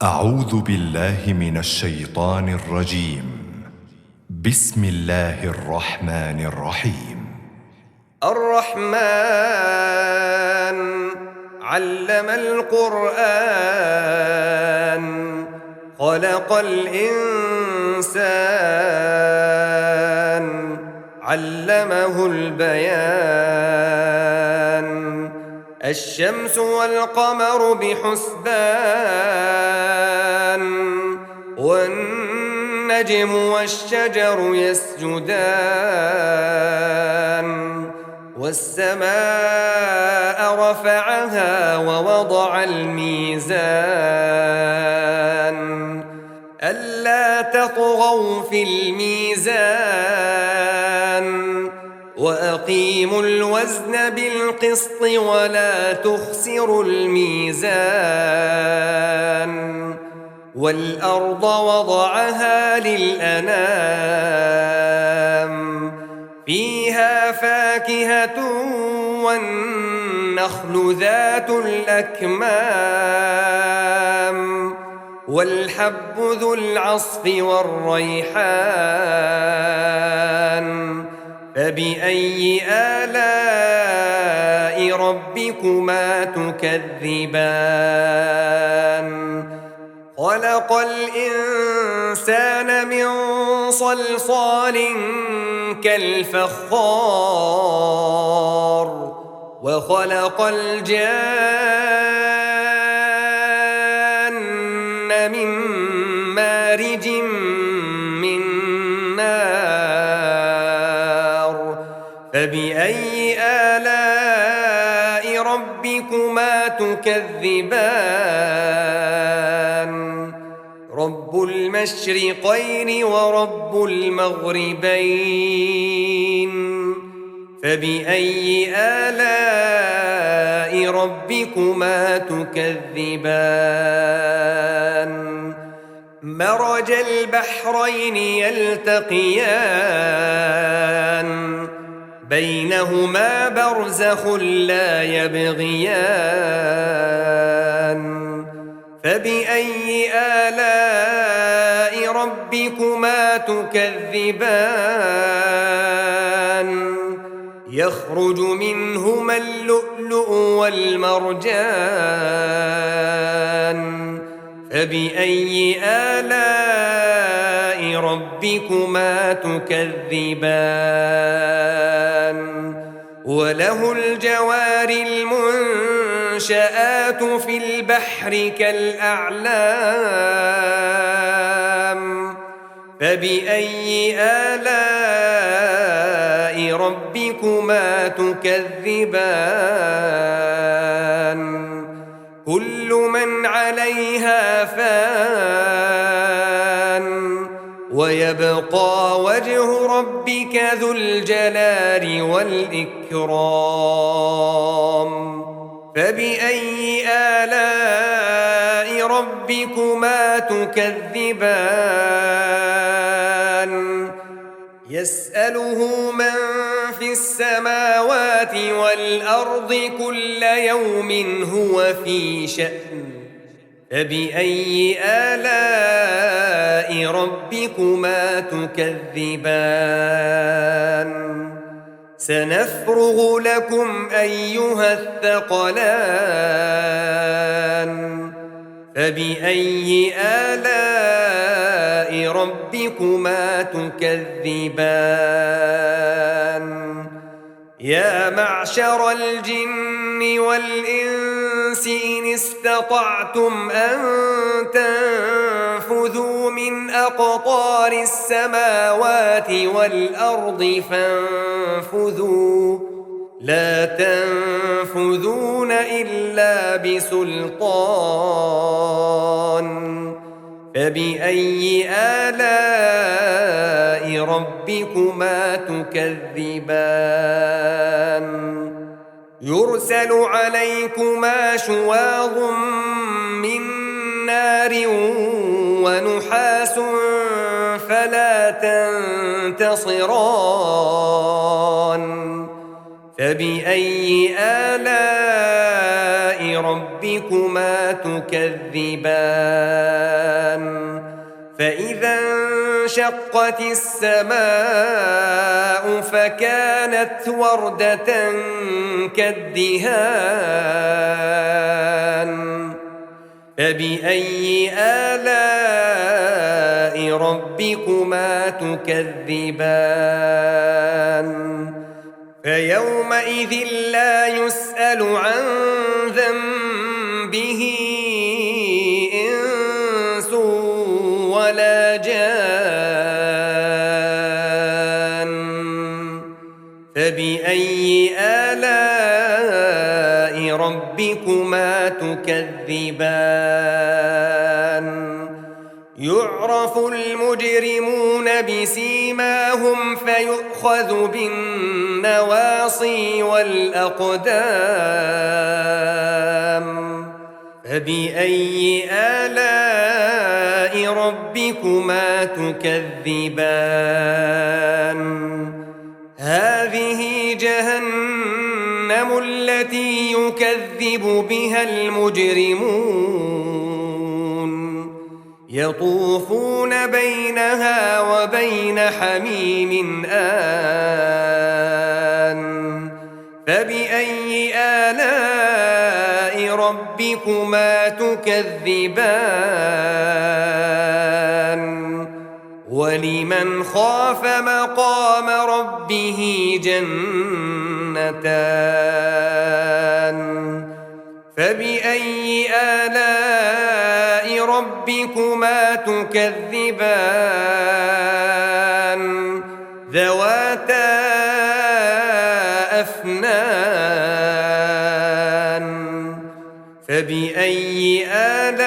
أعوذ بالله من الشيطان الرجيم. بسم الله الرحمن الرحيم. الرحمن علم القرآن خلق الإنسان علمه البيان الشمس والقمر بحسبان والنجم والشجر يسجدان والسماء رفعها ووضع الميزان ألا تطغوا في الميزان وأقيموا الوزن بالقسط ولا تخسروا الميزان والأرض وضعها للأنام فيها فاكهة والنخل ذات الأكمام والحب ذو العصف والريحان فبأي آلاء ربكما تكذبان خلق الإنسان من صلصال كالفخار وخلق الجان من مارج من نار فبأي آلاء ربكما تكذبان رب المشرقين ورب المغربين فبأي آلاء ربكما تكذبان مرج البحرين يلتقيان بينهما برزخ لا يبغيان فبأي آلاء ربكما تكذبان يخرج منهما اللؤلؤ والمرجان فبأي آلاء ربكما تكذبان وله الجوار المنشآت في البحر كالأعلام فبأي آلاء ربكما تكذبان كل من عليها فان ويبقى وجه ربك ذو الجلال والإكرام فبأي آلاء ربكما تكذبان يسأله من في السماوات والأرض كل يوم هو في شأن فبأي آلاء ربكما تكذبان سنفرغ لكم أيها الثقلان فبأي آلاء ربكما تكذبان يا معشر الجن والإنس إن استطعتم أن تنفذوا من أقطار السماوات والأرض فانفذوا لا تنفذون إلا بسلطان فبأي آلاء ربكما تكذبان يرسل عليكما شواظ من نار ونحاس فلا تنتصران فبأي آلاء ربكما تكذبان فإذا انشقت السماء فكانت وردة كالدهان فبأي آلاء ربكما تكذبان فيومئذ لا يسأل عن ذنبه إنس ولا جان فبأي آلاء ربكما تكذبان يعرف المجرمون بسيماهم فيؤخذ بالنواصي والأقدام فبأي آلاء ربكما تكذبان هذه جهنم التي يكذب بها المجرمون يطوفون بينها وبين حميم آن فبأي آلاء ربكما تكذبان ولمن خاف مقام ربه جنتان فبأي آلاء ربكما تكذبان ذواتا أفنان فبأي آلاء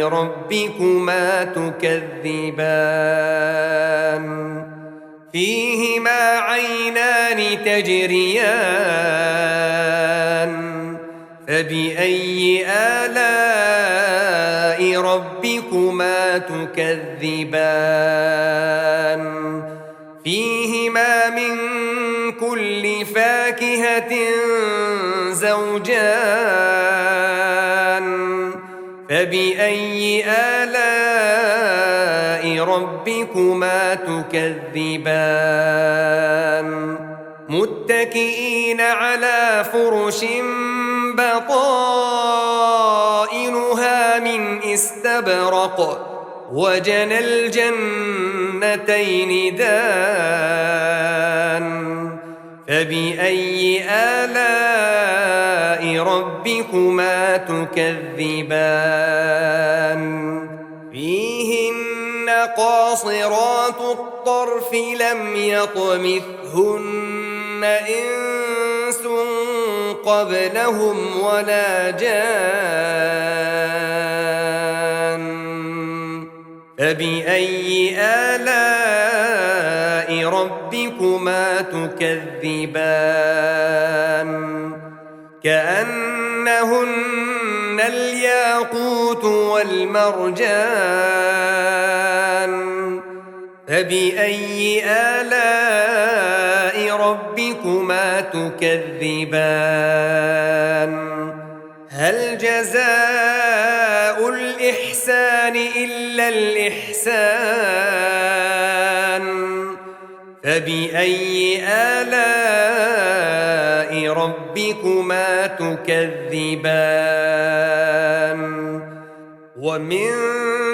ربكما تكذبان فيهما عينان تجريان فبأي آلاء ربكما تكذبان فيهما من كل فاكهة زوجان فبأي آلاء ربكما تكذبان متكئين على فرش بطائنها من استبرق وجنى الجنتين دان فبأي آلاء ربكما تكذبان فيهن قاصرات الطرف لم يطمثهن إنس قبلهم ولا جان فبأي آلاء ربكما تكذبان كأنهن الياقوت والمرجان فبأي آلاء ربكما تكذبان هل جزاء الإحسان إلا الإحسان فبأي آلاء ربكما تكذبان ومن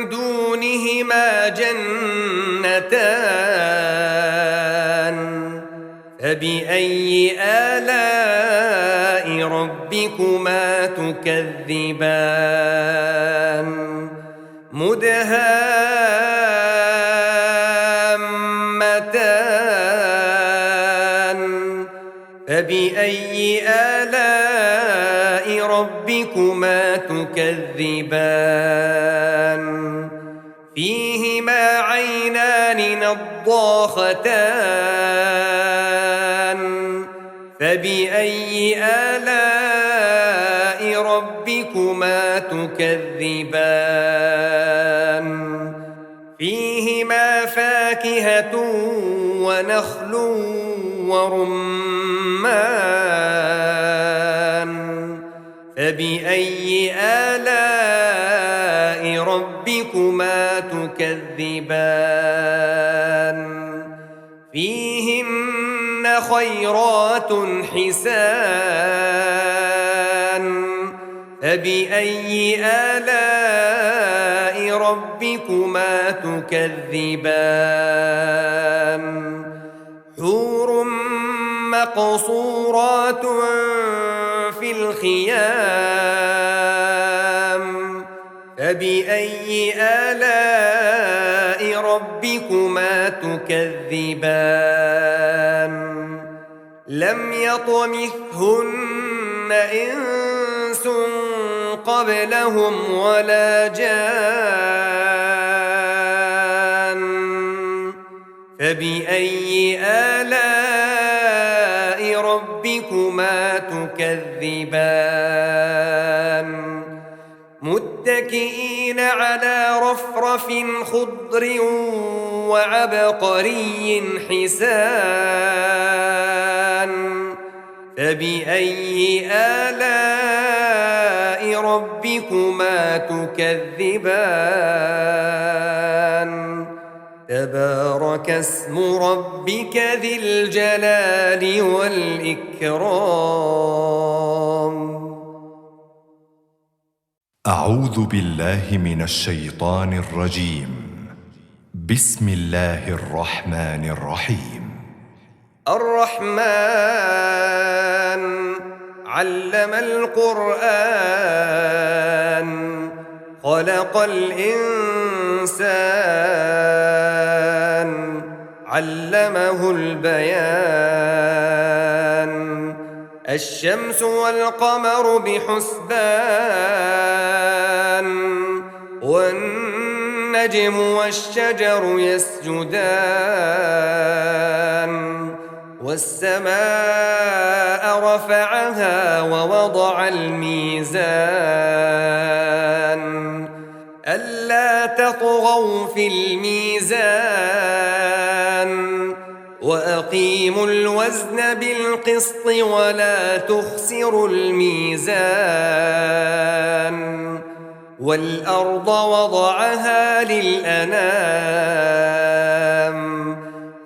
دونهما جنتان فبأي آلاء ربكما تكذبان مدهامتان فبأي آلاء ربكما تكذبان فيهما عينان نضاختان فبأي آلاء ربكما تكذبان فيهما فاكهة ونخل ورمان فبأي آلاء ربكما تكذبان فيهن خيرات حسان فبأي آلاء ربكما تكذبان حور مقصورات في الخيام فبأي آلاء ربكما تكذبان لم يطمثهن إنس قبلهم ولا جان فبأي آلاء ربكما تكذبان متكئين على رفرف خضر وعبقري حسان فبأي آلاء ربكما تكذبان تبارك اسم ربك ذي الجلال والإكرام أعوذ بالله من الشيطان الرجيم بسم الله الرحمن الرحيم الرحمن علم القرآن خلق الإنسان علمه البيان الشمس والقمر بحسبان والنجم والشجر يسجدان والسماء رفعها ووضع الميزان ألا تطغوا في الميزان وأقيموا الوزن بالقسط ولا تخسروا الميزان والأرض وضعها للأنام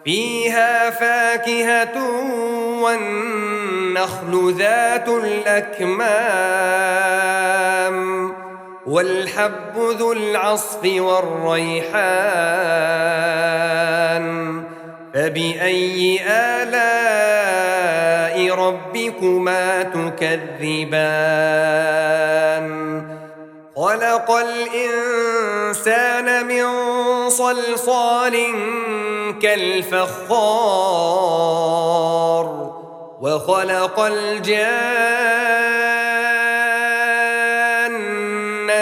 فيها فاكهة والنخل ذات الأكمام والحب ذو العصف والريحان فبأي آلاء ربكما تكذبان خلق الإنسان من صلصال كالفخار وخلق الجان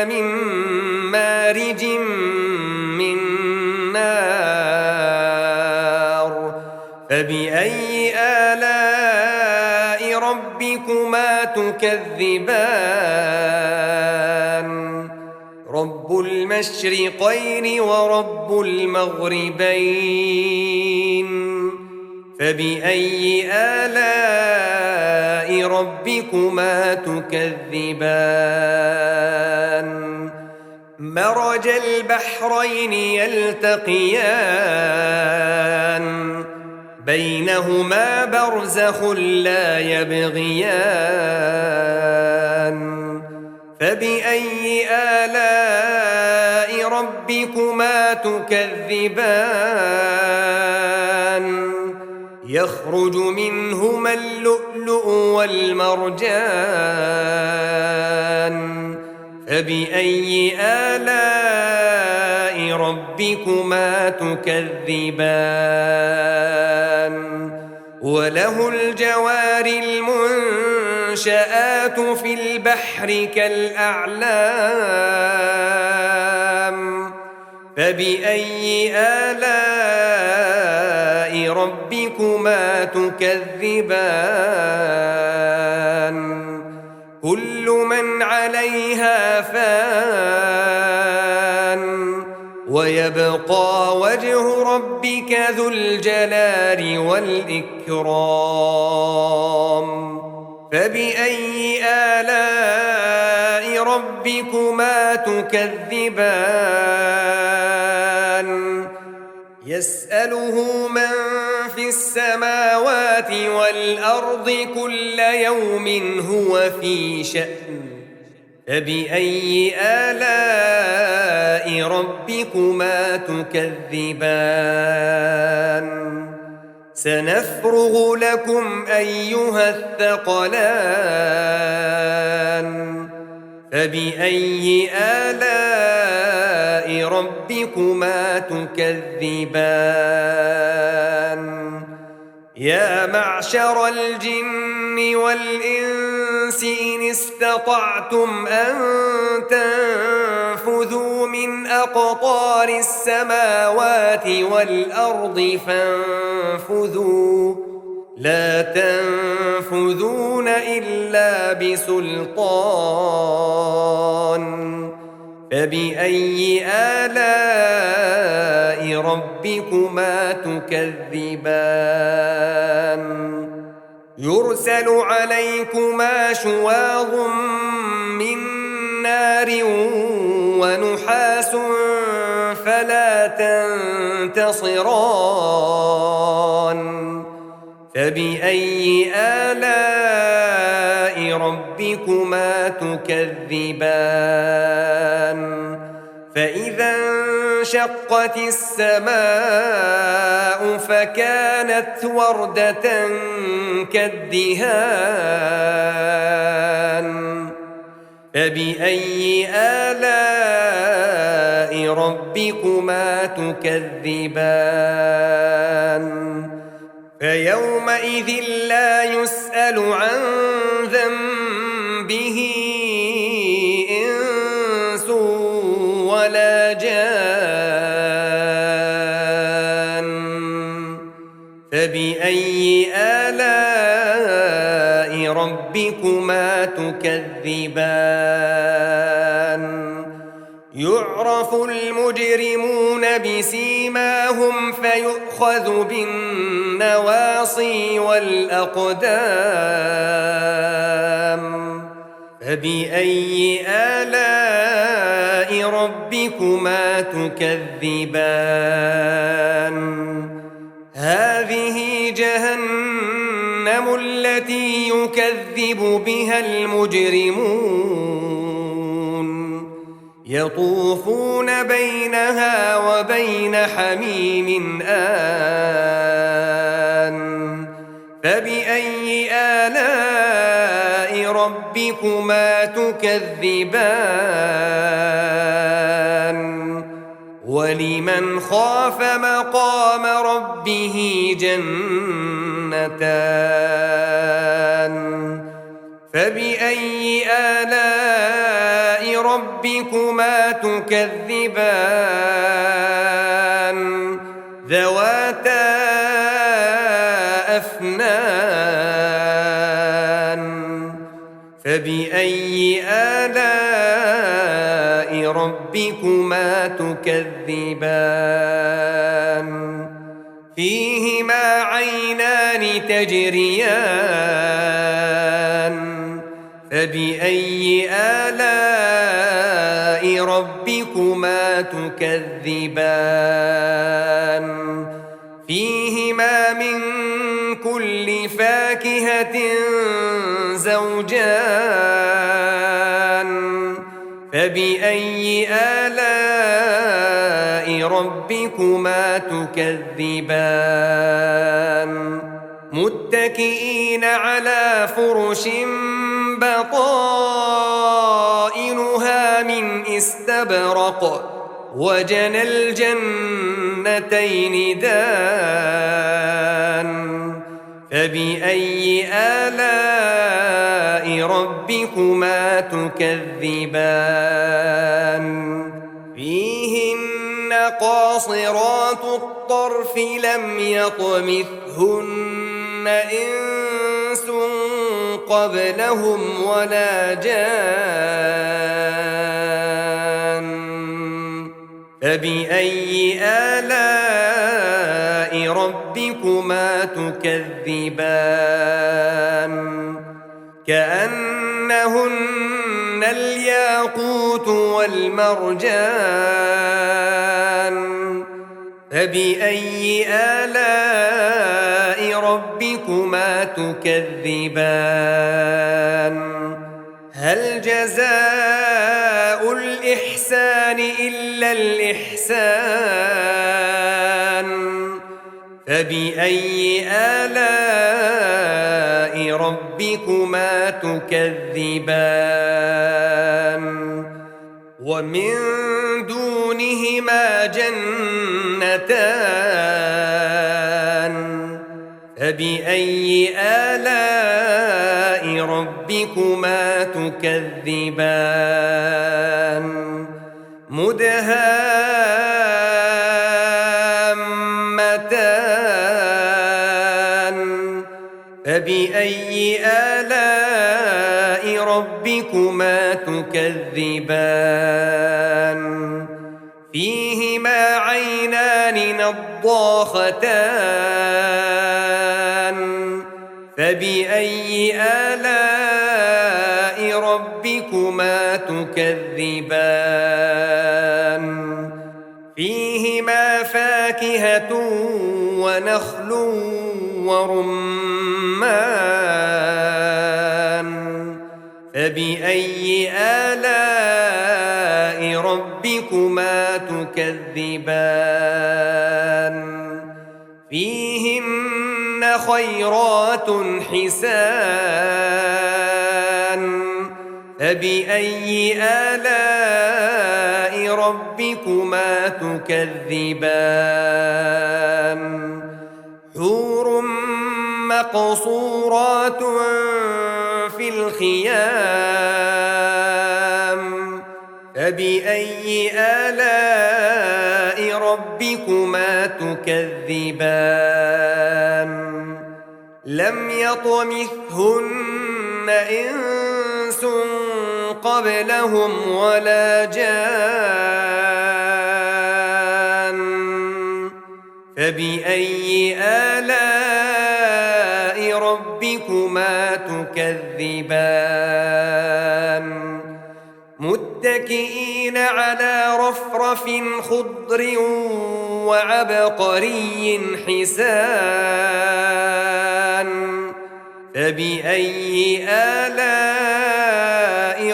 من مارج من نار فبأي آلاء ربكما تكذبان رب المشرقين ورب المغربين فبأي آلاء ربكما تكذبان مرج البحرين يلتقيان بينهما برزخ لا يبغيان فبأي آلاء ربكما تكذبان يخرج منهما اللؤلؤ والمرجان فبأي آلاء ربكما تكذبان وله الجوار المنشآت في البحر كالأعلام فبأي آلاء ربكما تكذبان كل من عليها فان ويبقى وجه ربك ذو الجلال والإكرام فبأي آلاء ربكما تكذبان يسأله من في السماوات والأرض كل يوم هو في شأن فبأي آلاء ربكما تكذبان سنفرغ لكم أيها الثقلان فبأي آلاء ربكما تكذبان يا معشر الجن والإنس إن استطعتم أن تنفذوا من أقطار السماوات والأرض فانفذوا لا تنفذون إلا بسلطان فبأي آلاء ربكما تكذبان يرسل عليكما شواظ من نار ونحاس فلا تنتصران فبأي آلاء ربكما تكذبان فإذا انشقت السماء فكانت وردة كالدهان فبأي آلاء ربكما تكذبان فيومئذ لا يسأل عن ذنبه إنس ولا جان فبأي آلاء ربكما تكذبان يعرف المجرمون بسيماهم فيؤخذ بالنواصي والأقدام فبأي آلاء ربكما تكذبان هذه جهنم التي يكذب بها المجرمون يطوفون بينها وبين حميم آن فبأي آلاء ربكما تكذبان ولمن خاف مقام ربه جنتان فبأي آلاء ربكما تكذبان ذواتا أفنان فبأي آلاء ربكما تكذبان فيهما عينان تجريان فبأي آلاء ربكما تكذبان فيهما من كل فاكهة زوجان فبأي آلاء ربكما تكذبان متكئين على فرش بطائنها من استبرق وجنى الجنتين دان فبأي آلاء ربكما تكذبان فيهن قاصرات الطرف لم يطمثهن إنس قبلهم ولا جان فبأي آلاء ربكما تكذبان كأنهن الياقوت والمرجان فبأي آلاء ربكما تكذبان هل جزاء الإحسان إلا الإحسان فبأي آلاء ربكما تكذبان ومن دونهما جنتان فبأي آلاء ربكما تكذبان مدهامتان فبأي آلاء ربكما تكذبان فيهما عينان نضاختان فبأي آلاء ربكما تكذبان فيهما فاكهة ونخل ورمان فبأي آلاء ربكما تكذبان فيهن خيرات حسان فبأي آلاء ربكما تكذبان حور مقصورات في الخيام فبأي آلاء ربكما تكذبان لم يطمثهن إنس قبلهم ولا جان فبأي آلاء ربكما تكذبان متكئين على رفرف خضر وعبقري حسان فبأي آلاء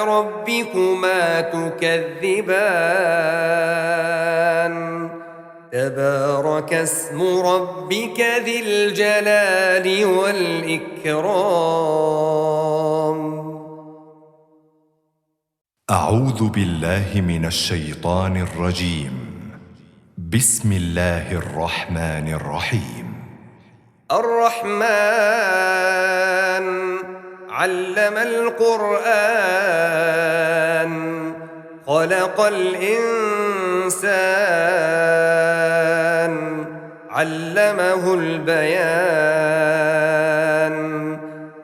ربكما تكذبان تبارك اسم ربك ذي الجلال والإكرام أعوذ بالله من الشيطان الرجيم بسم الله الرحمن الرحيم الرحمن علم القرآن خلق الإنسان علمه البيان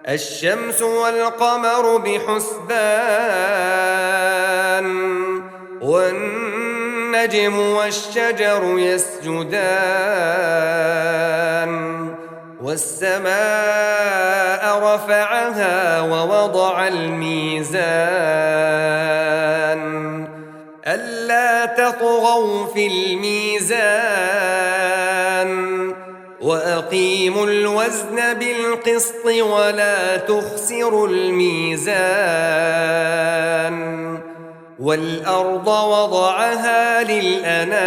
الشمس والقمر بحسبان والنجم والشجر يسجدان والسماء رفعها ووضع الميزان ألا تطغوا في الميزان وأقيموا الوزن بالقسط ولا تخسروا الميزان والأرض وضعها للأنام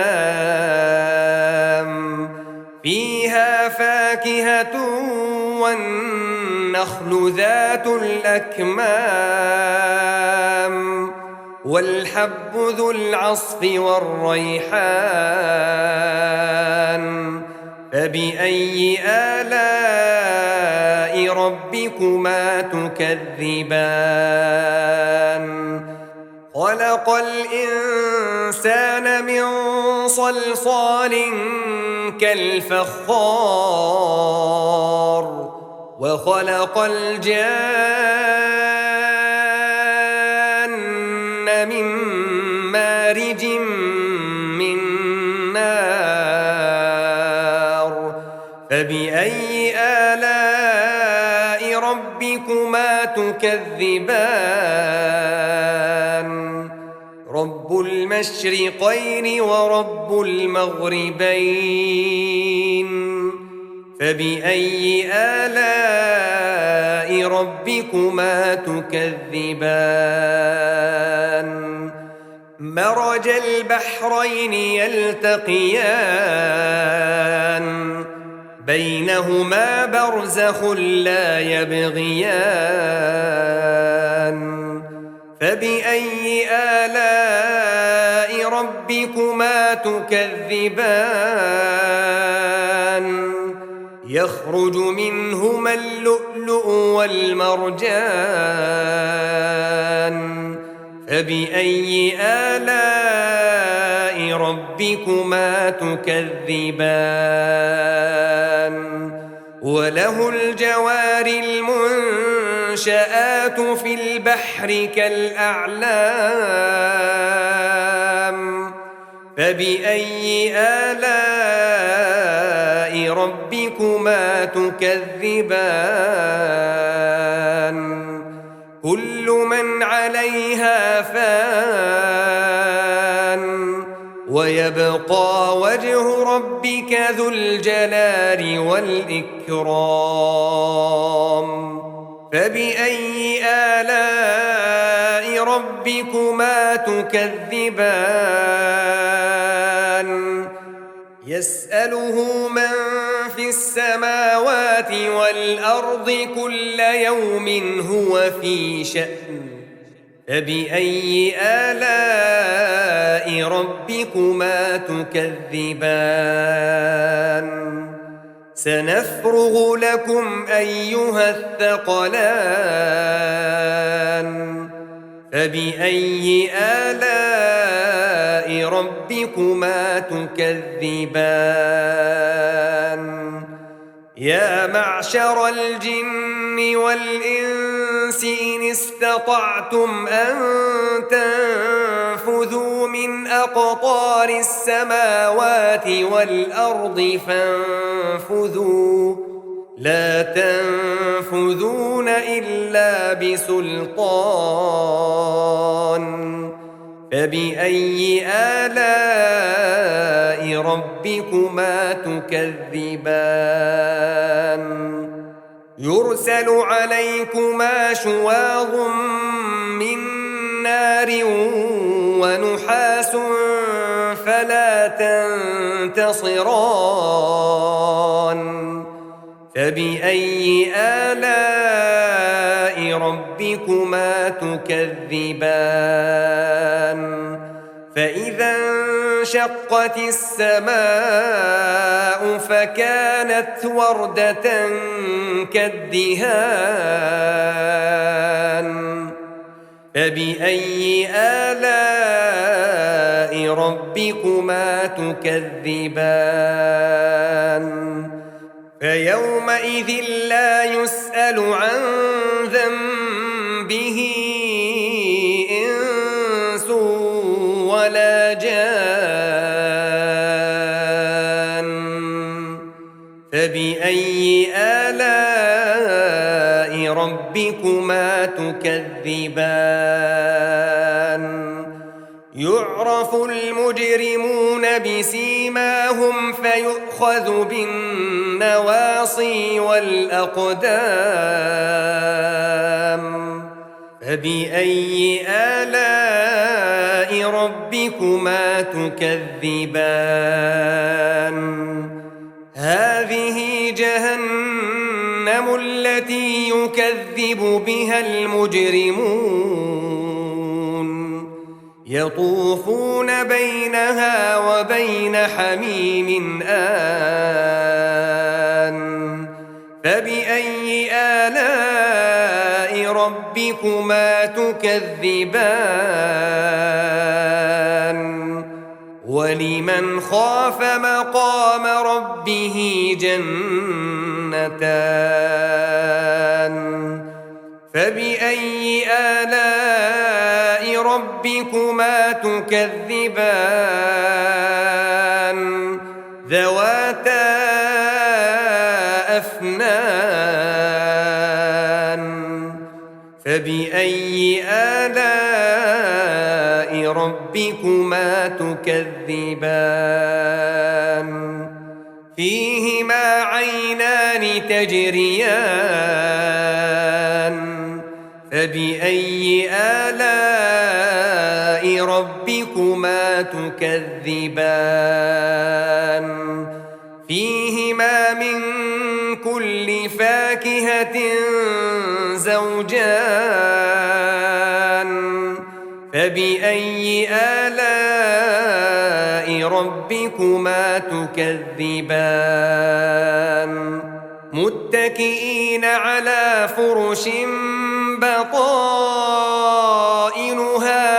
فيها فاكهة والنخل ذات الأكمام والحب ذو العصف والريحان فبأي آلاء ربكما تكذبان خلق الإنسان من صلصال كالفخار وخلق الجان من مارج من نار فبأي آلاء ربكما تكذبان المشرقين ورب المغربين فبأي آلاء ربكما تكذبان مرج البحرين يلتقيان بينهما برزخ لا يبغيان فبأي آلاء ربكما تكذبان يخرج منهما اللؤلؤ والمرجان فبأي آلاء ربكما تكذبان وله الجوار المنشآت في البحر كالأعلام فبأي آلاء ربكما تكذبان كل من عليها فان ويبقى وجه ربك ذو الجلال والإكرام فبأي آلاء ربكما تكذبان يسأله من في السماوات والأرض كل يوم هو في شأن فبأي آلاء ربكما تكذبان سنفرغ لكم أيها الثقلان فبأي آلاء ربكما تكذبان يا معشر الجن والإنس إن استطعتم أن تنفذوا من أقطار السماوات والأرض فانفذوا لا تنفذون إلا بسلطان فبأي آلاء ربكما تكذبان يرسل عليكما شواظ من نار ونحاس فلا تنتصران فبأي آلاء ربكما تكذبان فإذا انشقت السماء فكانت وردة كالدهان فبأي آلاء ربكما تكذبان فيومئذ لا يسأل عن ذنبه إنس ولا جان فبأي آلاء ربكما تكذبان يعرف المجرمون بسيماهم فيؤخذ بالنواصي والأقدام فبأي آلاء ربكما تكذبان هذه جهنم التي يكذب بها المجرمون يطوفون بينها وبين حميم آن فبأي آلاء ربكما تكذبان ولمن خاف مقام ربه جنتان فبأي آلاء ربكما تكذبان ذواتا أفنان فبأي آلاء ربكما تكذبان فيهما عينان تجريان فبأي آلاء ربكما تكذبان فيهما من كل فاكهة زوجان فبأي آلاء ربكما تكذبان متكئين على فرش بطائنها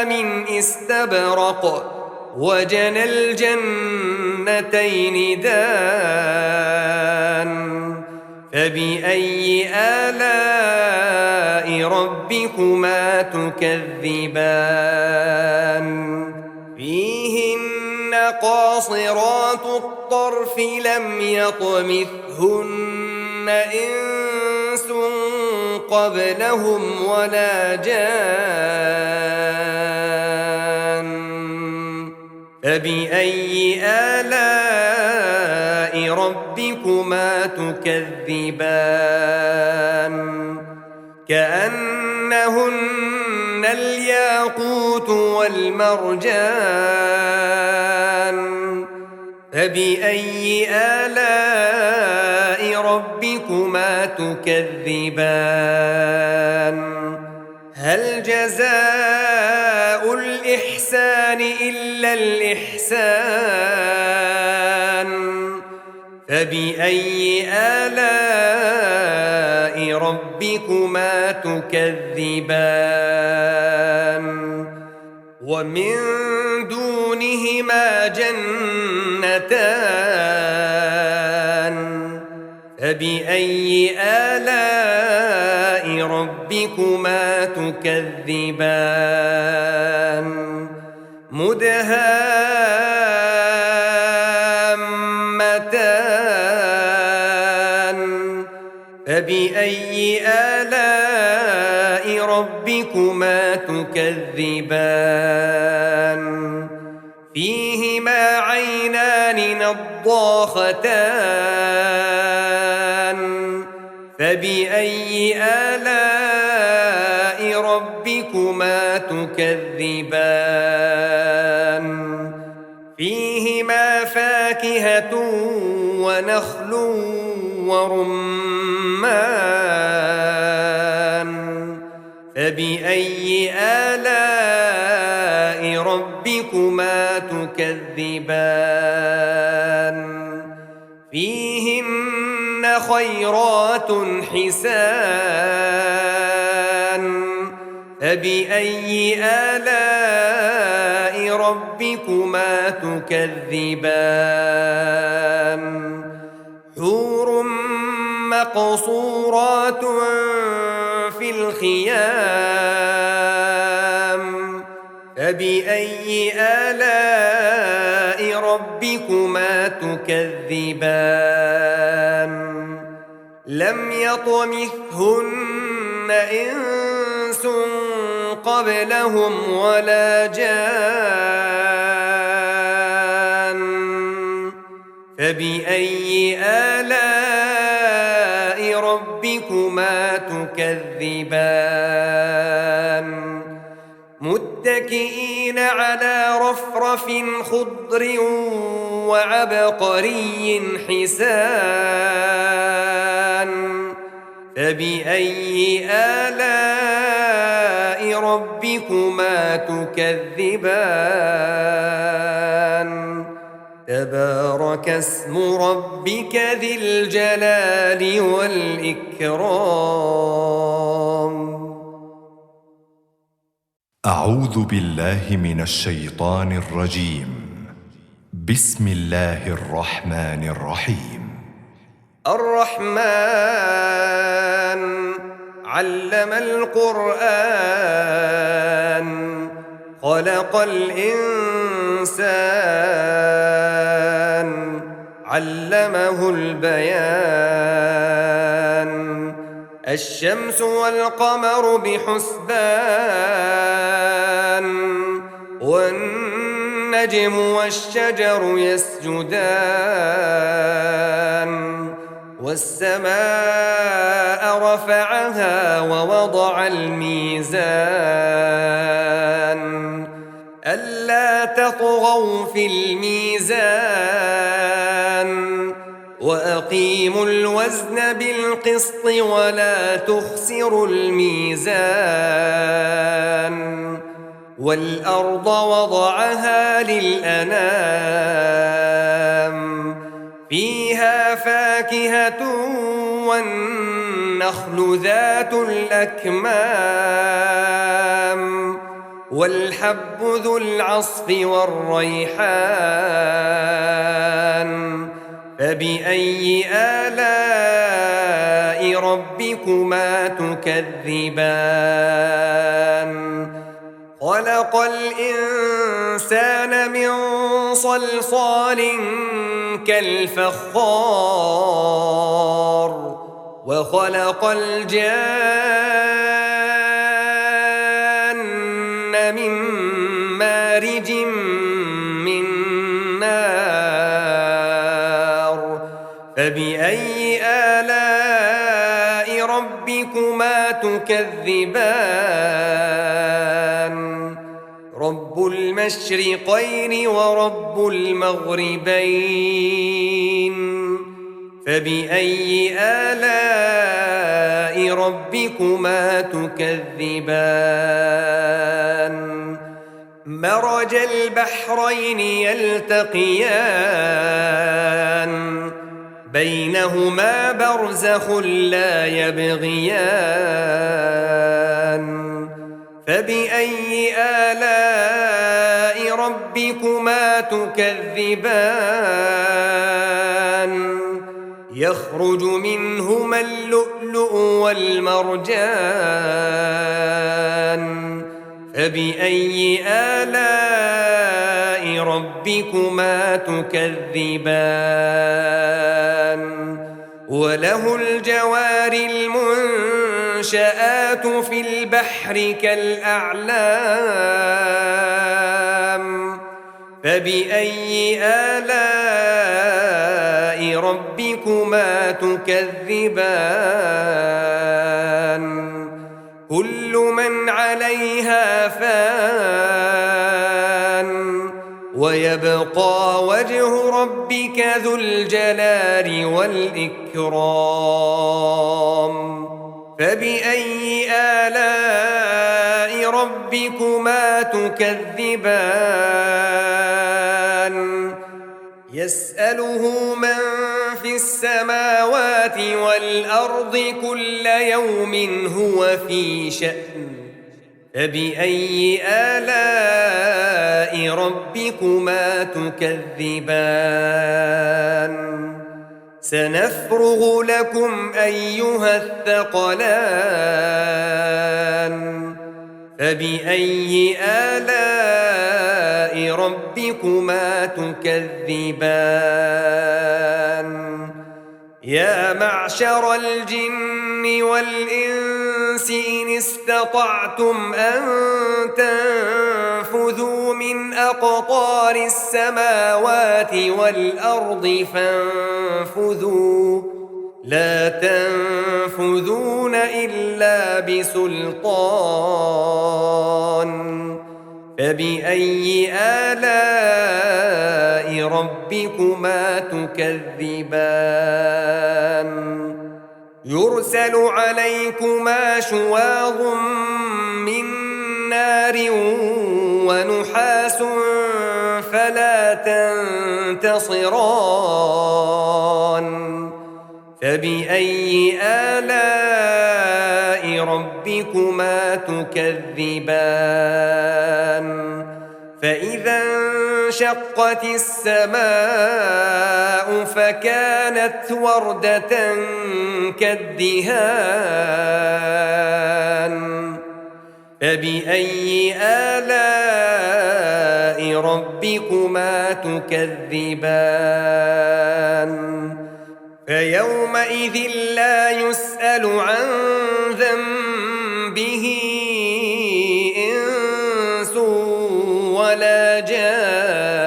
من استبرق وجنى الجنتين دان فبأي آلاء ربكما تكذبان فيهن قاصرات الطرف لم يطمثهن إنس قبلهم ولا جان فبأي آلاء ربكما تكذبان كأنهن الياقوت والمرجان فبأي آلاء ربكما تكذبان هل جزاء الإحسان إلا الإحسان فبأي آلاء ربكما تكذبان ومن دونهما جنتان فبأي آلاء ربكما تكذبان مدهامتان فبأي آلاء ربكما تكذبان فيهما عينان نضاختان فبأي آلاء ربكما تكذبان فيهما فاكهة ونخل ورمان فبأي آلاء ربكما تكذبان فيهن خيرات حسان فبأي آلاء ربكما تكذبان حور مقصورات في الخيام فبأي آلاء ربكما تكذبان لم يطمثهن إنس قبلهم ولا جان فبأي آلاء ربكما تكذبان متكئين على رفرف خضر وعبقري حسان فبأي آلاء ربكما تكذبان تبارك اسم ربك ذي الجلال والإكرام أعوذ بالله من الشيطان الرجيم. بسم الله الرحمن الرحيم. الرحمن علم القرآن خلق الإنسان علمه البيان الشمس والقمر بحسبان والنجم والشجر يسجدان والسماء رفعها ووضع الميزان ألا تطغوا في الميزان وأقيموا الوزن بالقسط ولا تخسروا الميزان والأرض وضعها للأنام فيها فاكهة والنخل ذات الأكمام والحب ذو العصف والريحان فبأي آلاء ربكما تكذبان خلق الإنسان من صلصال كالفخار وخلق الجان من مارج من نار فبأي آلاء ربكما تكذبان رب المشرقين ورب المغربين فبأي آلاء ربكما تكذبان مرج البحرين يلتقيان بينهما برزخ لا يبغيان فبأي آلاء ربكما تكذبان يخرج منهما اللؤلؤ والمرجان فبأي آلاء ربكما تكذبان وله الجوار المنشآت في البحر كالأعلام فبأي آلاء ربكما تكذبان كل من عليها فان ويبقى وجه ربك ذو الجلال والإكرام فبأي آلاء ربكما تكذبان يسأله من في السماوات والأرض كل يوم هو في شأن فبأي آلاء ربكما تكذبان سنفرغ لكم أيها الثقلان فبأي آلاء ربكما تكذبان يا معشر الجن والإنس إن استطعتم أن تنفذوا من أقطار السماوات والأرض فانفذوا لا تنفذون إلا بسلطان فبأي آلاء ربكما تكذبان يرسل عليكما شواظ من نار ونحاس فلا تنتصران فبأي آلاء ربكما تكذبان فإذا انشقت السماء فكانت وردة كالدهان فبأي آلاء ربكما تكذبان فيومئذ لا يسأل عن ذنبه إنس ولا جان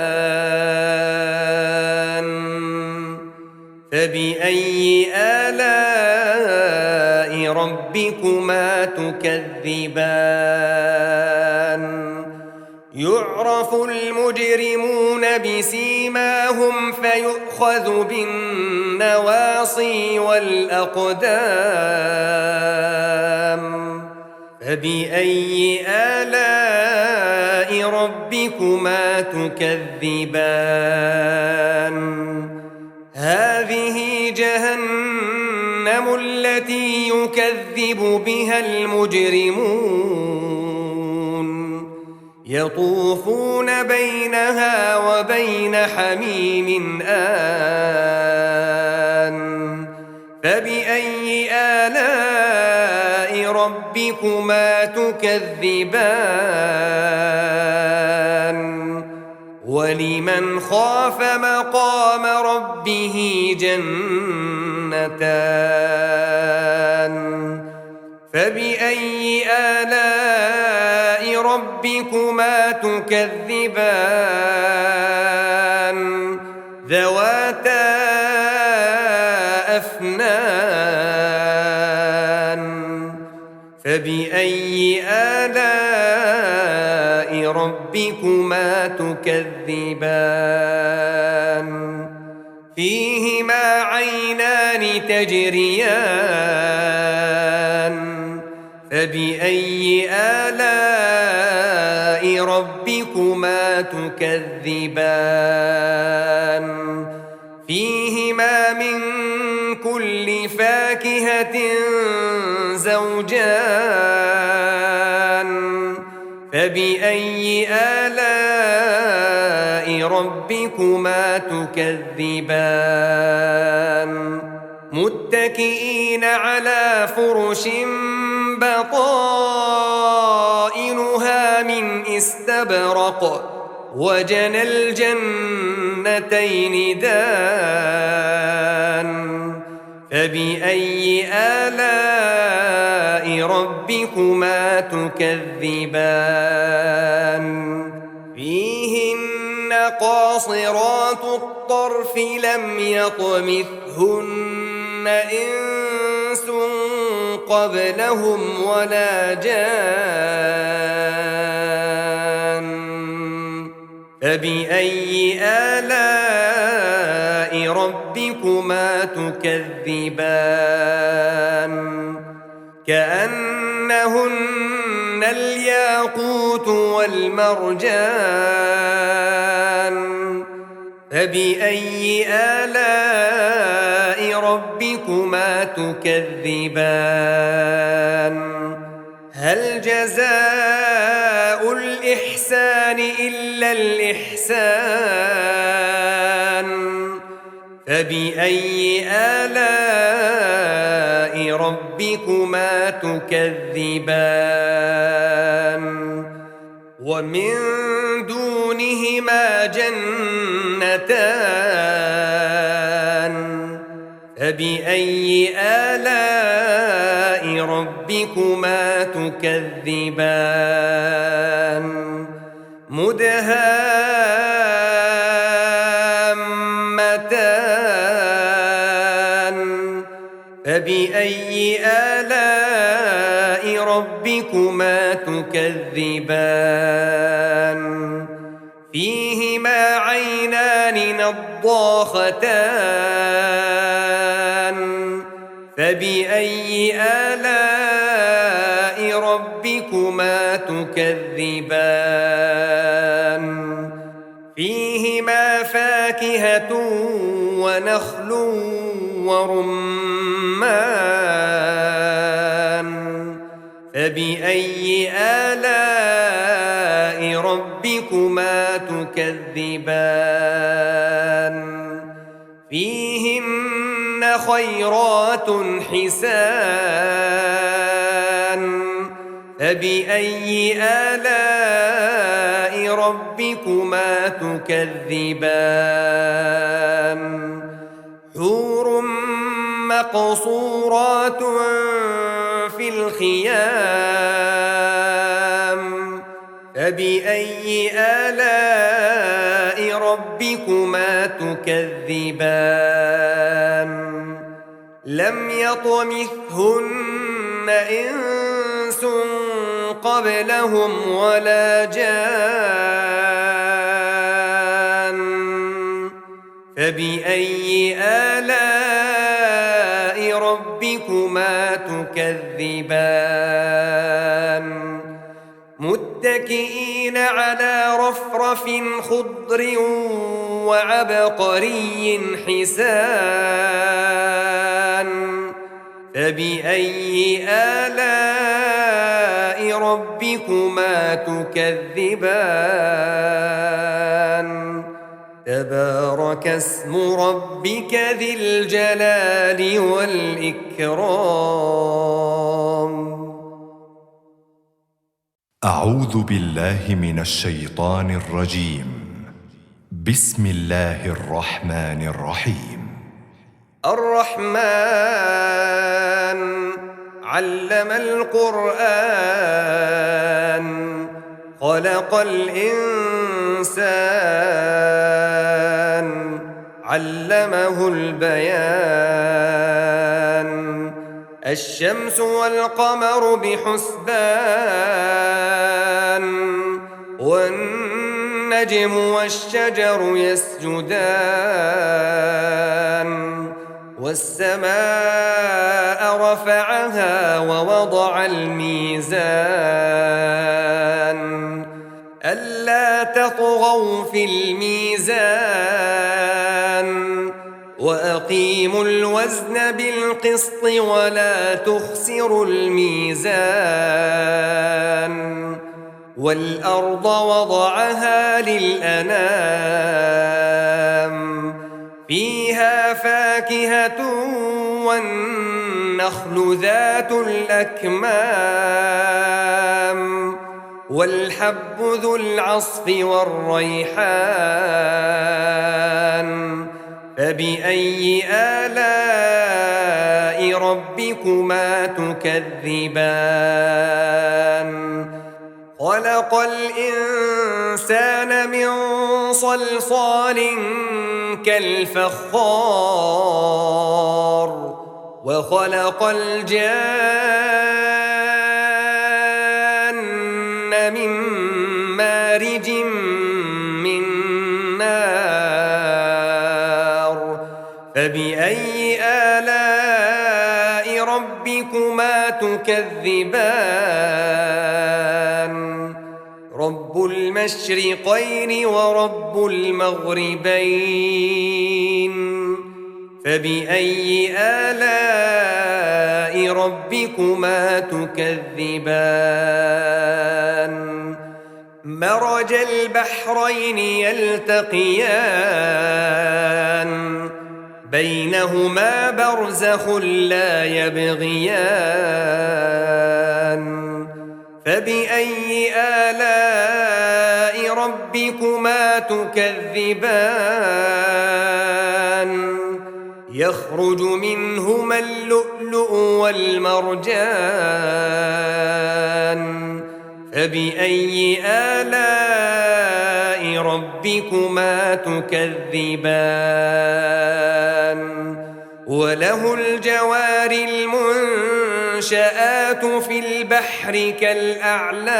فبأي آلاء ربكما تكذبان يعرف المجرمون بسيماهم فيؤخذ بالنواصي والأقدام فبأي آلاء ربكما تكذبان هذه جهنم التي يكذب بها المجرمون يطوفون بينها وبين حميم آن فبأي آلاء ربكما تكذبان ولمن خاف مقام ربه جنتان فبأي آلاء ربكما تكذبان ذواتا أفنان فبأي آلاء ربكما تكذبان فيهما عينان تجريان فبأي آلاء ربكما تكذبان فيهما من كل فاكهة زوجان فبأي آلاء ربكما تكذبان متكئين على فرش بطائنها من استبرق وجنى الجنتين دان فبأي آلاء ربكما تكذبان فيهن قاصرات الطرف لم يطمثهن إنس قبلهم ولا جان فبأي آلاء ربكما تكذبان كأنهن الياقوت والمرجان فبأي آلاء ربكما تكذبان هل جزاء الإحسان إلا الإحسان فبأي آلاء ربكما تكذبان ومن دونهما جنتان فبأي آلاء ربكما تكذبان مدهامتان فبأي آلاء ربكما تكذبان فيهما عينان نضاختان فبأي آلاء ربكما تكذبان فيهما فاكهة ونخل ورمان فبأي آلاء ربكما تكذبان فيهن خيرات حسان فبأي آلاء ربكما تكذبان حور مقصورات في الخيام فبأي آلاء ربكما تكذبان لم يطمثهن إنس قبلهم ولا جان فبأي آلاء ربكما تكذبان متكئين على رفرف خضر وعبقري حسان فبأي آلاء ربكما تكذبان تبارك اسم ربك ذي الجلال والإكرام. أعوذ بالله من الشيطان الرجيم. بسم الله الرحمن الرحيم. الرحمن علم القرآن خلق الإنسان علمه البيان الشمس والقمر بحسبان والنجم والشجر يسجدان والسماء رفعها ووضع الميزان ألا تطغوا في الميزان وأقيموا الوزن بالقسط ولا تخسروا الميزان والأرض وضعها للأنام فيها فاكهة والنخل ذات الأكمام والحب ذو العصف والريحان فبأي آلاء ربكما تكذبان خلق الإنسان من صلصال كالفخار وخلق الجان من مارج من نار فبأي آلاء ربكما تكذبان رب المشرقين ورب المغربين فبأي آلاء ربكما تكذبان مرج البحرين يلتقيان بينهما برزخ لا يبغيان فبأي آلاء ربكما تكذبان يخرج منهما اللؤلؤ والمرجان فبأي آلاء ربكما تكذبان وله الجوار المنشآت في البحر كالأعلام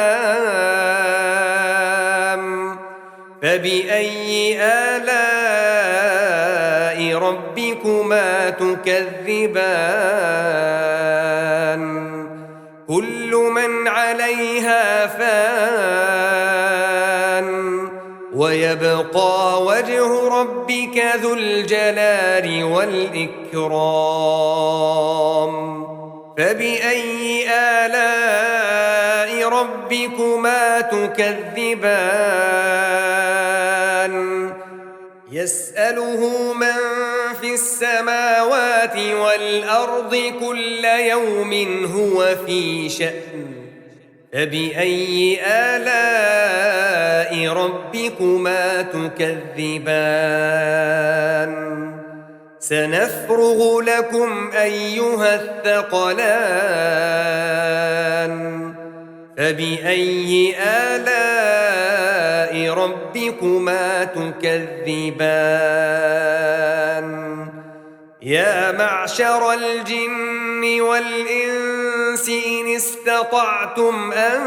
فبأي آلاء ربكما تكذبان كل من عليها فان ويبقى وجه ربك ذو الجلال والإكرام فبأي آلاء ربكما تكذبان يسأله من في السماوات والأرض كل يوم هو في شأن فبأي آلاء ربكما تكذبان سنفرغ لكم أيها الثقلان فبأي آلاء ربكما تكذبان يا معشر الجن والإنس إن استطعتم أن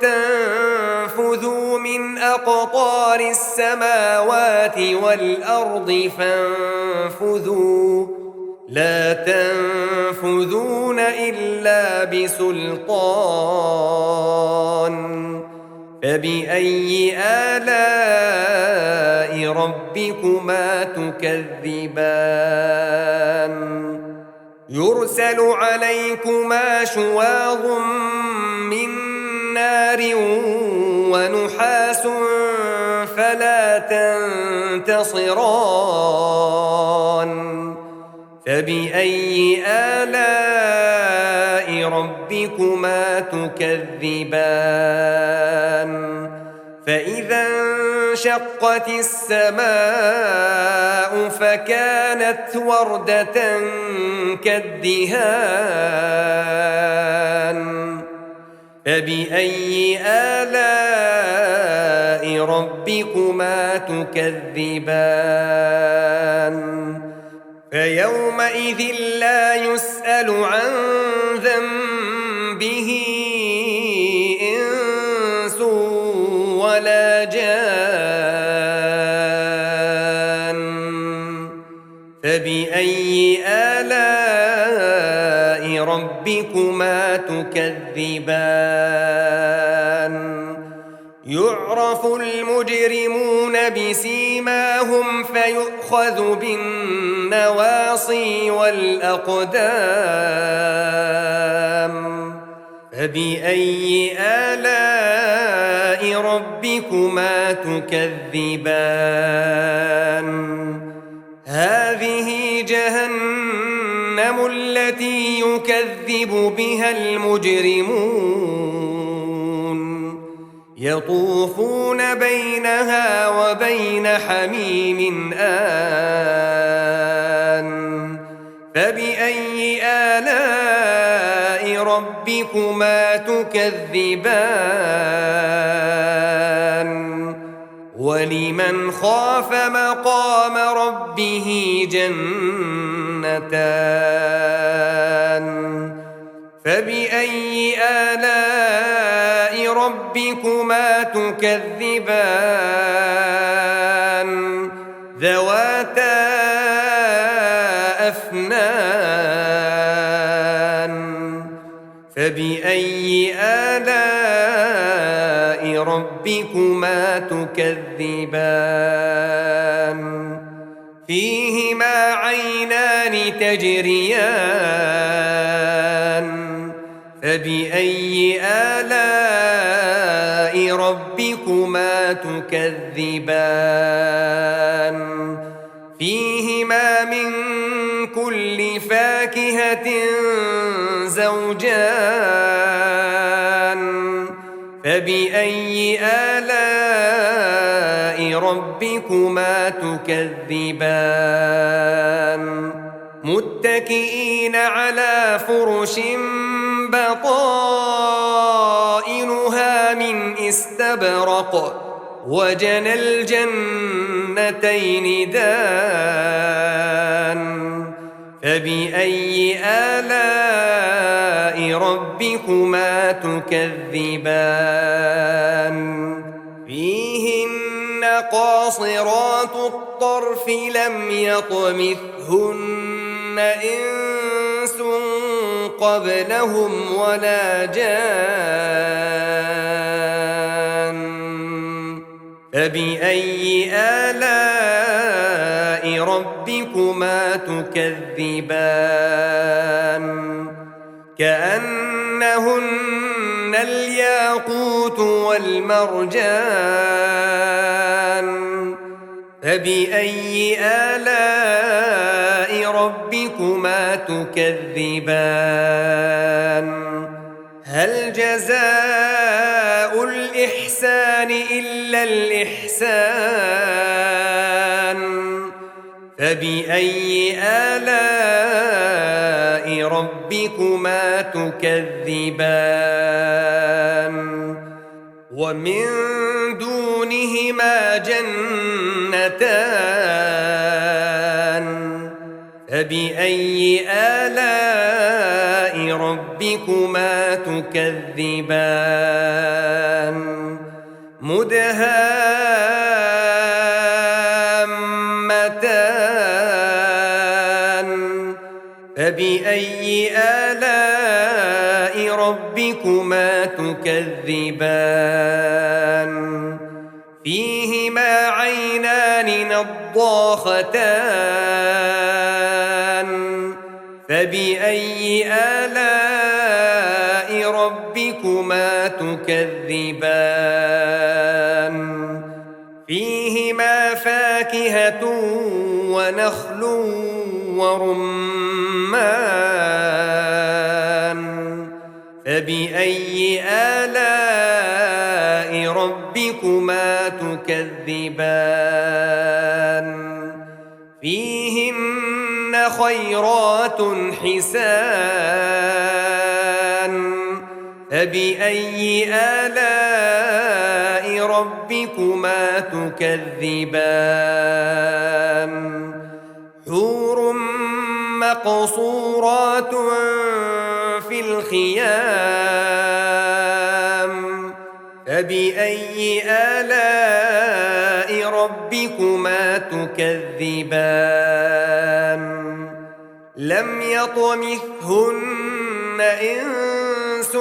تنفذوا من أقطار السماوات والأرض فانفذوا لا تنفذون إلا بسلطان فبأي آلاء ربكما تكذبان يرسل عليكما شواظ من نار ونحاس فلا تنتصران فبأي آلاء ربكما تكذبان فإذا انشقت السماء فكانت وردة كالدهان فبأي آلاء ربكما تكذبان فيومئذ لا يسأل عن ذنبه إنس ولا جان فبأي آلاء ربكما تكذبان يعرف المجرمون بسيماهم فيؤخذ بالنواصي والأقدام فبأي آلاء ربكما تكذبان هذه جهنم التي يكذب بها المجرمون يطوفون بينها وبين حميم آن فبأي آلاء ربكما تكذبان ولمن خاف مقام ربه جنتان فبأي آلاء ربكما تكذبان ذواتا أفنان فبأي آلاء ربكما تكذبان فيهما عينان تجريان فبأي آلاء ربكما تكذبان فيهما من كل فاكهة زوجان فبأي آلاء ربكما تكذبان متكئين على فرش بطائنها من استبرق وجنى الجنتين دان فبأي آلاء ربكما تكذبان فيهن قاصرات الطرف لم يطمثهن إنس قبلهم ولا جان فبأي آلاء ربكما تكذبان كأنهن الياقوت والمرجان فبأي آلاء ربكما تكذبان هل جزاء الإحسان إلا الإحسان فبأي آلاء ربكما تكذبان ومن دونهما جنتان فبأي آلاء ربكما تكذبان مدهامتان فبأي آلاء ربكما تكذبان فيهما عينان نضاختان فبأي آلاء ربكما تكذبان فيهما فاكهة ونخل ورمان فبأي آلاء ربكما تكذبان فيهن خيرات حسان فبأي آلاء ربكما تكذبان حور مقصورات في الخيام فبأي آلاء ربكما تكذبان لم يطمثهن إنس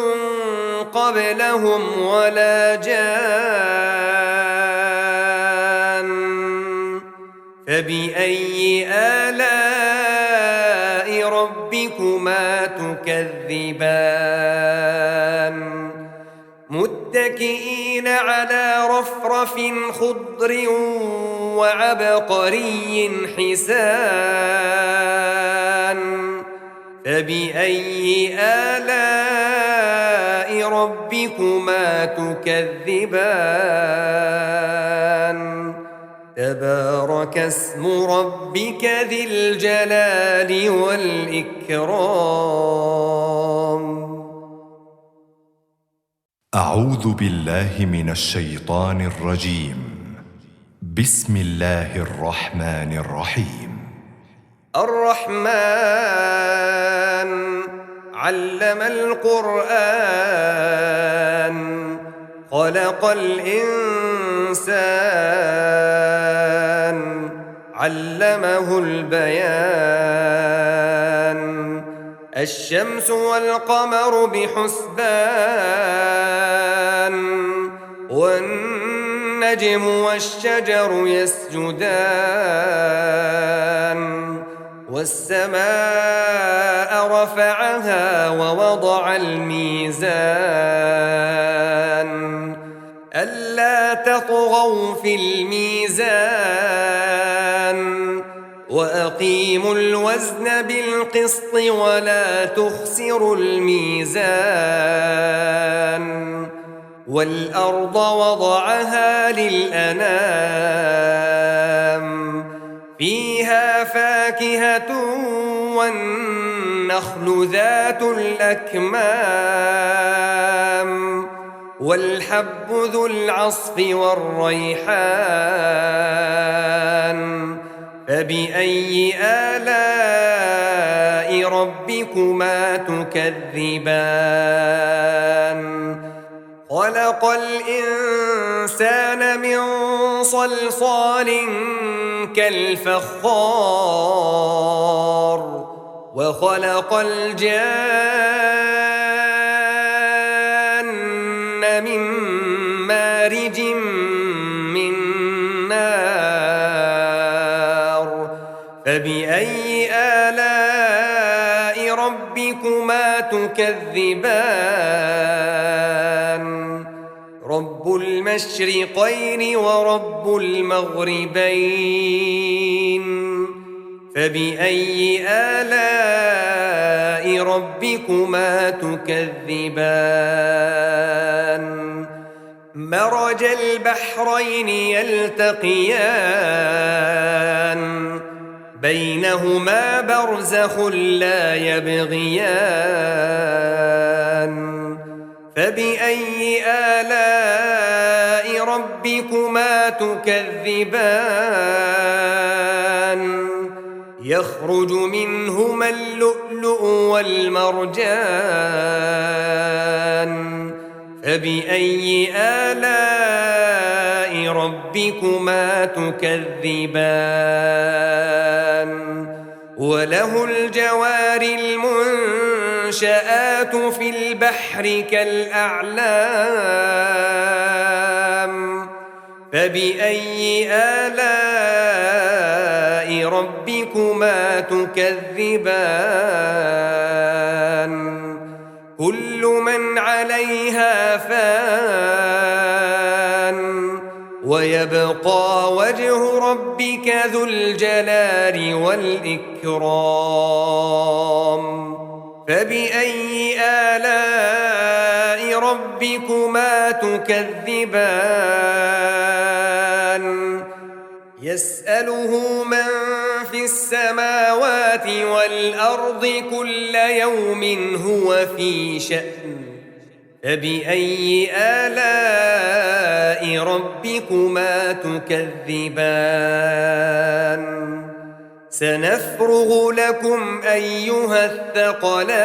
قبلهم ولا جان فبأي آلاء ربكما تكذبان متكئين على رفرف خضر وعبقري حسان فبأي آلاء ربكما تكذبان تبارك اسم ربك ذي الجلال والإكرام. أعوذ بالله من الشيطان الرجيم. بسم الله الرحمن الرحيم. الرحمن علم القرآن خلق الإنسان علمه البيان الشمس والقمر بحسبان والنجم والشجر يسجدان والسماء رفعها ووضع الميزان ألا تطغوا في الميزان وأقيموا الوزن بالقسط ولا تخسروا الميزان والأرض وضعها للأنام فيها فاكهة والنخل ذات الأكمام والحب ذو العصف والريحان فبأي آلاء ربكما تكذبان خلق الإنسان من صلصال كالفخار وخلق الجان من مارج من نار فبأي آلاء ربكما تكذبان رب المشرقين ورب المغربين فبأي آلاء ربكما تكذبان مرج البحرين يلتقيان بينهما برزخ لا يبغيان فبأي آلاء ربكما تكذبان يخرج منهما اللؤلؤ والمرجان فبأي آلاء ربكما تكذبان وله الجوار المنشآت في البحر كالأعلام فبأي آلاء ربكما تكذبان كل من عليها فان ويبقى وجه ربك ذو الجلال والإكرام فبأي آلاء ربكما تكذبان يسأله من في السماوات والأرض كل يوم هو في شأن فبأي آلاء ربكما تكذبان سنفرغ لكم أيها الثقلان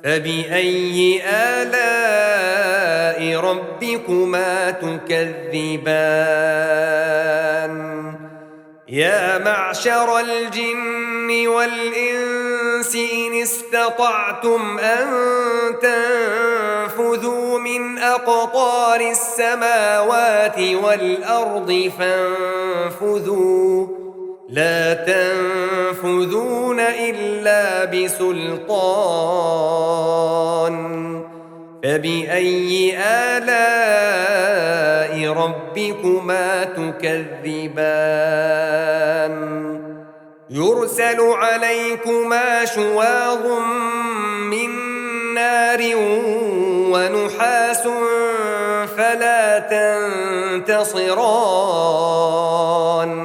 فبأي آلاء ربكما تكذبان يا معشر الجن والإنس إن استطعتم أن تنفذوا من أقطار السماوات والأرض فانفذوا لا تنفذون إلا بسلطان فبأي آلاء ربكما تكذبان يرسل عليكما شواظ من نار ونحاس فلا تنتصران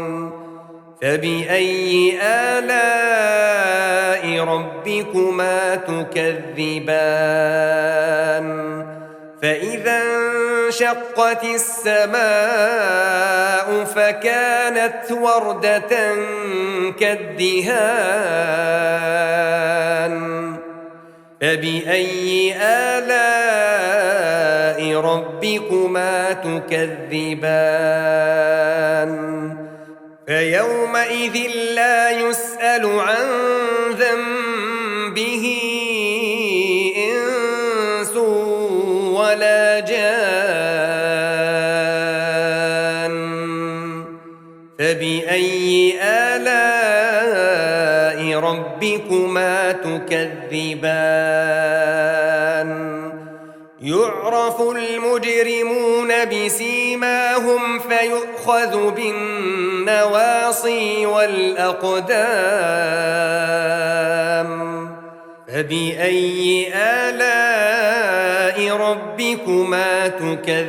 فبأي آلاء ربكما تكذبان فإذا انشقت السماء فكانت وردة كالدهان فبأي آلاء ربكما تكذبان فيومئذ لا يسأل عن ذنبه إنس ولا جان فبأي آلاء ربكما تكذبان يعرف المجرمون بسيماهم فيؤخذ بالنواصي والأقدام فبأي آلاء ربكما تكذبان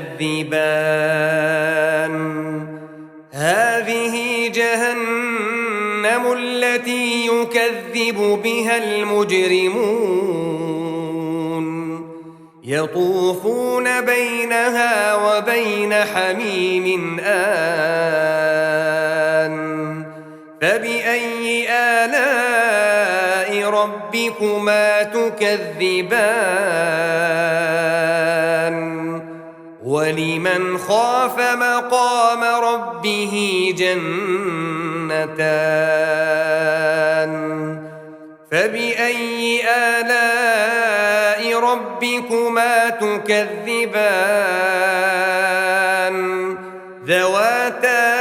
هذه جهنم التي يكذب بها المجرمون يطوفون بينها وبين حميم آن فبأي آلاء ربكما تكذبان ولمن خاف مقام ربه جنتان فبأي آلاء ربكما تكذبان ذواتا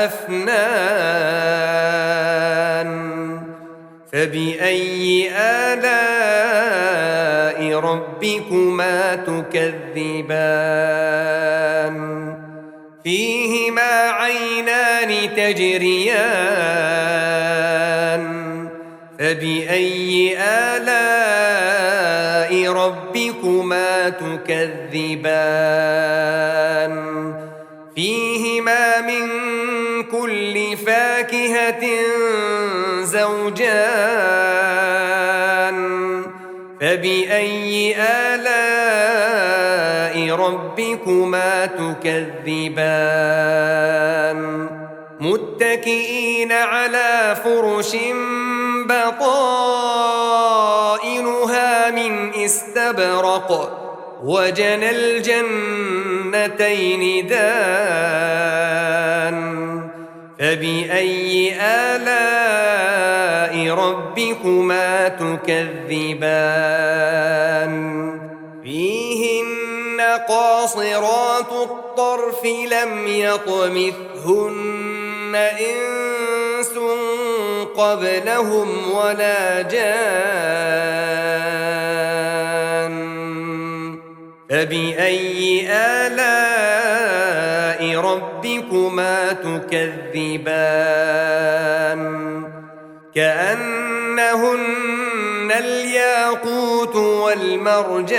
أفنان فبأي آلاء ربكما تكذبان فيهما عينان تجريان فبأي آلاء ربكما تكذبان فيهما من كل فاكهة زوجان فبأي آلاء ربكما تكذبان متكئين على فرش بطائنها من استبرق وجنى الجنتين دان فبأي آلاء ربكما تكذبان فيهن قاصرات الطرف لم يطمثهن إنس قبلهم ولا جان فبأي آلاء ربكما تكذبان كأنهن الياقوت والمرجان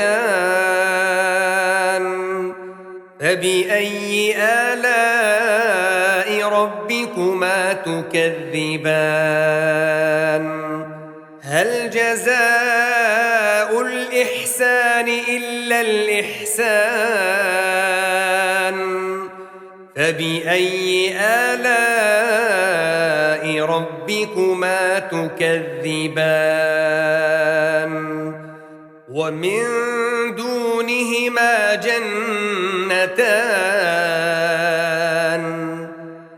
فبأي آلاء ربكما تكذبان هل جزاء الإحسان إلا الإحسان فبأي آلاء ربكما تكذبان ومن دونهما جنتان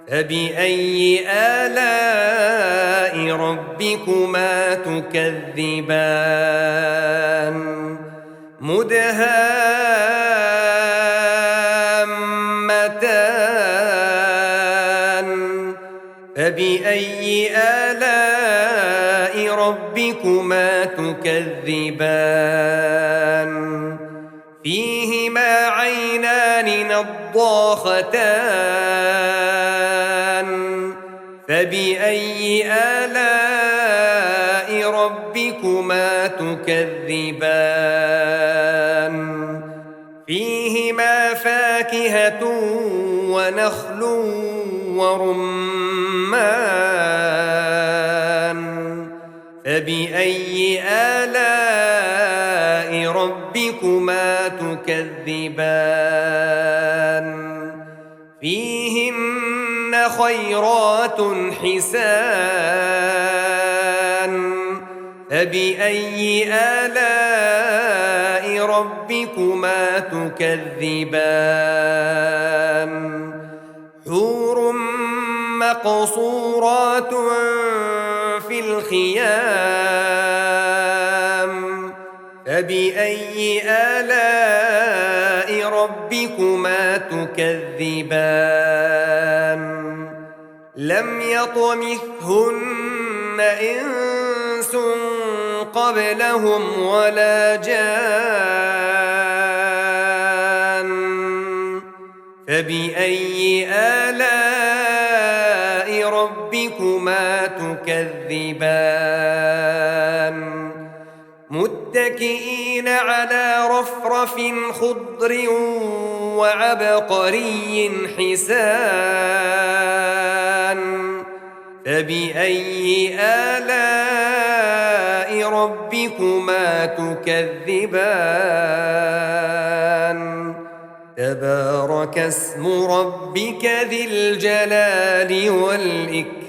فبأي آلاء ربكما تكذبان مدهامتان فبأي آلاء ربكما تكذبان فيهما عينان نضاختان فبأي آلاء ربكما تكذبان فيهما فاكهة ونخل ورمان فبأي آلاء ربكما تكذبان فيهن خيرات حسان فبأي آلاء ربكما تكذبان حور مقصورات في الخيام فبأي آلاء ربكما تكذبان لم يطمثهن إنس قبلهم ولا جان فبأي آلاء ربكما تكذبان متكئين على رفرف خضر وعبقري حسان فبأي آلاء ربكما تكذبان تبارك اسم ربك ذي الجلال والإكرام